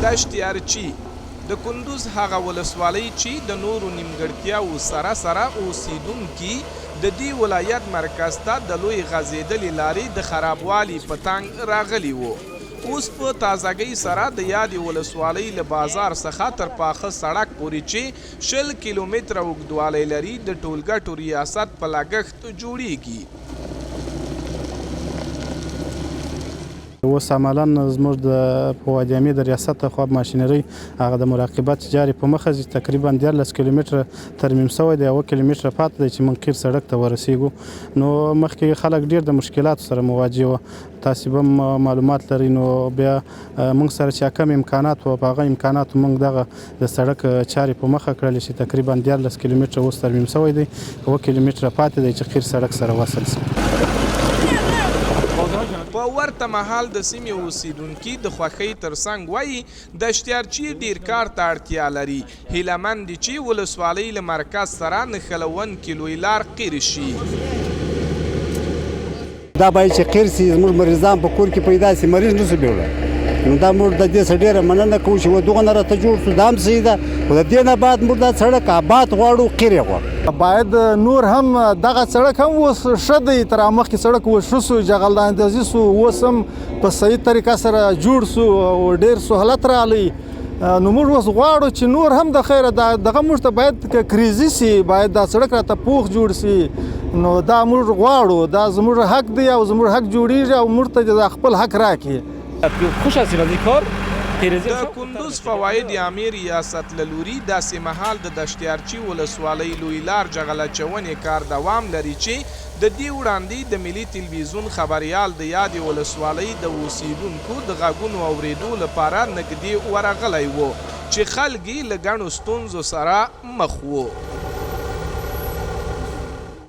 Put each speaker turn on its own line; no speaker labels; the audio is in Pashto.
دشتیارچي د کندوز هغه ولسوالۍ چې د نورو نیمګړتیاوو سره سره اوسیدونکي د دې ولایت مرکز ته د لوی غځېدلې لارې د خرابوالي په تنګ راغلي وو. اوس په تازګۍ سره د یادې ولسوالۍ له بازار څخه تر پاخه سړک پورې چې 20 کیلومتره اوږدوالی لري د ټولګټو ریاست په لګښت جوړیږي.
اوس عملاً زموږ په وادي امید د ریاست خوا ماشینرۍ هغه د مراقبت جاري په مخه ځي. تقریبا 13 کیلومتره ترمیم شوی دی، 1 کیلومتره پاتې دی چې موږ قیر سړک ته ورسیږو. نو مخکې خلک ډېر د مشکلاتو سره مواجه وو. تاسې به معلومات لرئ. نو بیا موږ سره چې کم امکانات وو، په هغه امکاناتو موږ دغه د سړک چارې په مخه کړلې چې تقریبا 13 کیلومتره اوس ترمیم شوی دی، 1 کیلومتره پاتې دی چې قیر سړک سره وصل شي.
په ورته مهال د سیمې اوسیدونکي د خوښۍ ترڅنګ وایي دشتیارچي ډیر کار ته اړتیا لري. هیله مند دي چې ولسوالۍ له مرکز سره نښلوونکې لوی لار قیر شي.
دا باید چې قیر سي، زموږ مریضان په کور کې پیدا سي، مریض نشو بیولی. نو دا موږ د دې څخه ډېره مننه کوو چې دغه نه راته جوړ شو. دا هم صحیح ده، خو د دې نه بعد موږ دا سړک آباد غواړو، قیر یې غواړو.
باید نور هم دغه سړک هم اوس ښه دی، تر مخکې سړک اوس ښه سو، جغل اندازي سو، اوس هم په صحیح طریقه سره جوړ سو او ډېر سهولت راغلی. نو موږ اوس غواړو چې نور هم د خیره دغه موږ ته باید کریزي سي، باید دا سړک راته پوخ جوړ سي. نو دا موږ غواړو، دا زموږ حق دی او زموږ حق جوړیږي او موږ ته د خپل حق راکړي.
خوش هستیم از این کار.
د کندوز فواید عامې ریاست له لوري داسې مهال د دشتیارچي ولسوالۍ لوی لار جغل اچونې کار دوام لري چې د دې وړاندې د ملي تلویزیون خبریال د یادې ولسوالۍ د اوسیدونکو د غږونو اورېدو لپاره نږدې ورغلی و چې خلک یې له ګڼو ستونزو سره مخ وو.